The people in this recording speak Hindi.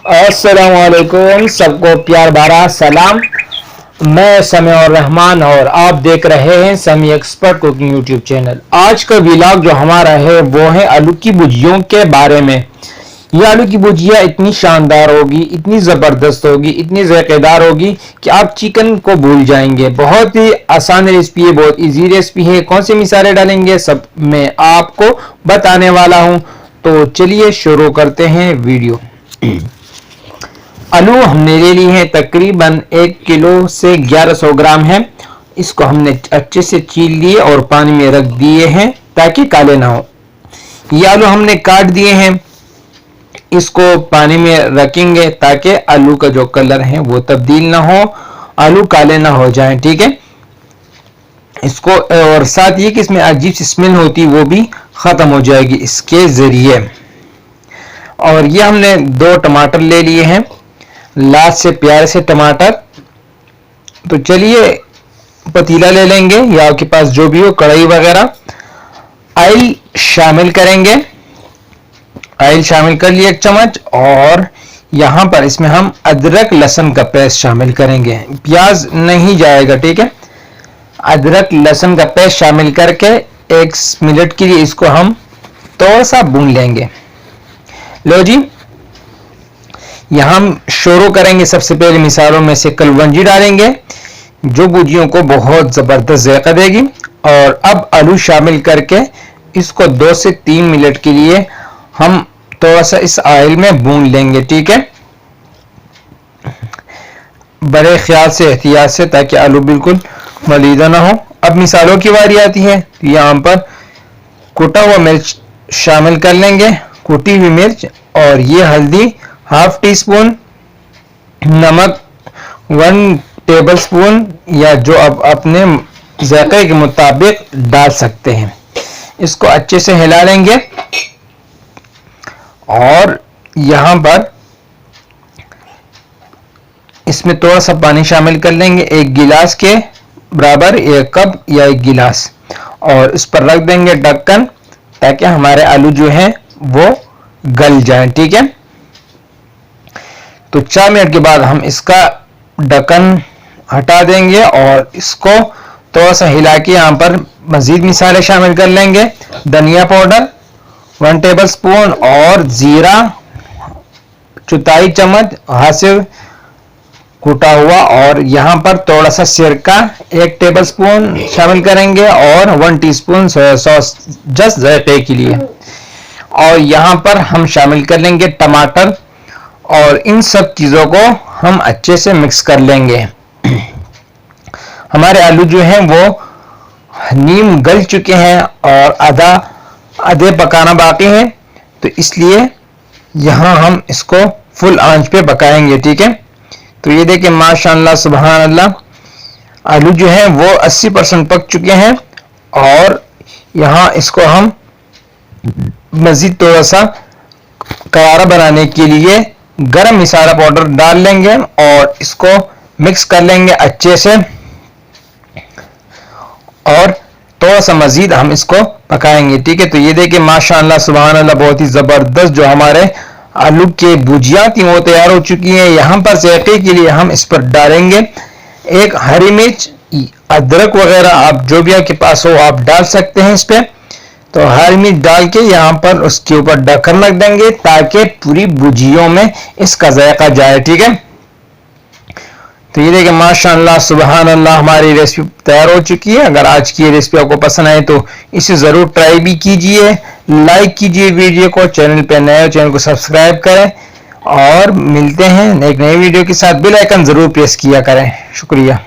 अस्सलामुअलैकुम, सबको प्यार भरा सलाम। मैं समी और रहमान और आप देख रहे हैं समी एक्सपर्ट कुकिंग यूट्यूब चैनल। आज का व्लॉग जो हमारा है वो है आलू की भुजियों के बारे में। ये आलू की भुजिया इतनी शानदार होगी, इतनी ज़बरदस्त होगी, इतनी ज़ायकेदार होगी कि आप चिकन को भूल जाएंगे। बहुत ही आसान रेसिपी है, बहुत इजी रेसिपी है। कौन सी मिसालें डालेंगे सब मैं आपको बताने वाला हूँ। तो चलिए शुरू करते हैं वीडियो। आलू हमने ले ली है तकरीबन 1 किलो से 1100 ग्राम है। इसको हमने अच्छे से छील लिए और पानी में रख दिए हैं ताकि काले ना हो। ये आलू हमने काट दिए हैं, इसको पानी में रखेंगे ताकि आलू का जो कलर है वो तब्दील ना हो, आलू काले ना हो जाएं। ठीक है, इसको और साथ ये कि इसमें अजीब सी स्मेल होती वो भी खत्म हो जाएगी इसके जरिए। और ये हमने 2 टमाटर ले लिए हैं, लास्ट से प्यारे से टमाटर। तो चलिए पतीला ले लेंगे या आपके पास जो भी हो, कढ़ाई वगैरह। ऑयल शामिल करेंगे, ऑयल शामिल कर लिए 1 चम्मच। और यहां पर इसमें हम अदरक लहसुन का पेस्ट शामिल करेंगे, प्याज नहीं जाएगा। ठीक है, अदरक लहसुन का पेस्ट शामिल करके 1 मिनट के लिए इसको हम थोड़ा सा भून लेंगे। लो जी, यहां हम शुरू करेंगे। सबसे पहले मिसालों में से कलवंजी डालेंगे जो भुजियों को बहुत जबरदस्त जायका देगी। और अब आलू शामिल करके इसको 2 से 3 मिनट के लिए हम थोड़ा सा इस ऑयल में भून लेंगे। ठीक है, बड़े ख्याल से, एहतियात से, ताकि आलू बिल्कुल मलीदा ना हो। अब मिसालों की बारी आती है। यहां पर कुटा हुआ मिर्च शामिल कर लेंगे, कुटी हुई मिर्च। और ये हल्दी ½ टी स्पून, नमक 1 टेबल स्पून, या जो आप अपने जायके के मुताबिक डाल सकते हैं। इसको अच्छे से हिला लेंगे और यहां पर इसमें थोड़ा सा पानी शामिल कर लेंगे, 1 गिलास के बराबर, 1 कप या 1 गिलास। और इस पर रख देंगे ढक्कन ताकि हमारे आलू जो हैं वो गल जाएं। ठीक है, तो 4 मिनट के बाद हम इसका ढक्कन हटा देंगे और इसको थोड़ा सा हिला के यहाँ पर मजीद मिसाले शामिल कर लेंगे। धनिया पाउडर 1 टेबल स्पून और जीरा 4 चम्मच हाथ से कूटा हुआ। और यहाँ पर थोड़ा सा सिरका 1 टेबल स्पून शामिल करेंगे और 1 टीस्पून सोया सॉस जस्ट जायके के लिए। और यहाँ पर हम शामिल कर लेंगे टमाटर और इन सब चीज़ों को हम अच्छे से मिक्स कर लेंगे। हमारे आलू जो हैं वो नीम गल चुके हैं और आधे पकाना बाकी है, तो इसलिए यहाँ हम इसको फुल आंच पे पकाएंगे। ठीक है, तो ये देखिए माशाअल्लाह सुभान अल्लाह, आलू जो हैं वो 80% पक चुके हैं। और यहाँ इसको हम मज़ीद थोड़ा सा करारा बनाने के लिए गरम मसाला पाउडर डाल लेंगे और इसको मिक्स कर लेंगे अच्छे से। और थोड़ा सा मजीद हम इसको पकाएंगे। ठीक है, तो ये देखिए माशाअल्लाह सुभान अल्लाह, बहुत ही जबरदस्त जो हमारे आलू के भुजिया थी वो तैयार हो चुकी है। यहाँ पर जायके के लिए हम इस पर डालेंगे 1 हरी मिर्च, अदरक वगैरह आप जो भी आपके पास हो आप डाल सकते हैं इस पे। तो हरी मिर्च डाल के यहाँ पर उसके ऊपर ढक्कन रख देंगे ताकि पूरी भुजियों में इसका जायका जाए। ठीक है, तो ये देखिए माशाअल्लाह सुभान अल्लाह, हमारी रेसिपी तैयार हो चुकी है। अगर आज की रेसिपी आपको पसंद आए तो इसे ज़रूर ट्राई भी कीजिए, लाइक कीजिए वीडियो को, चैनल पे नए हो चैनल को सब्सक्राइब करें। और मिलते हैं एक नई वीडियो के साथ। बेल आइकन ज़रूर प्रेस किया करें। शुक्रिया।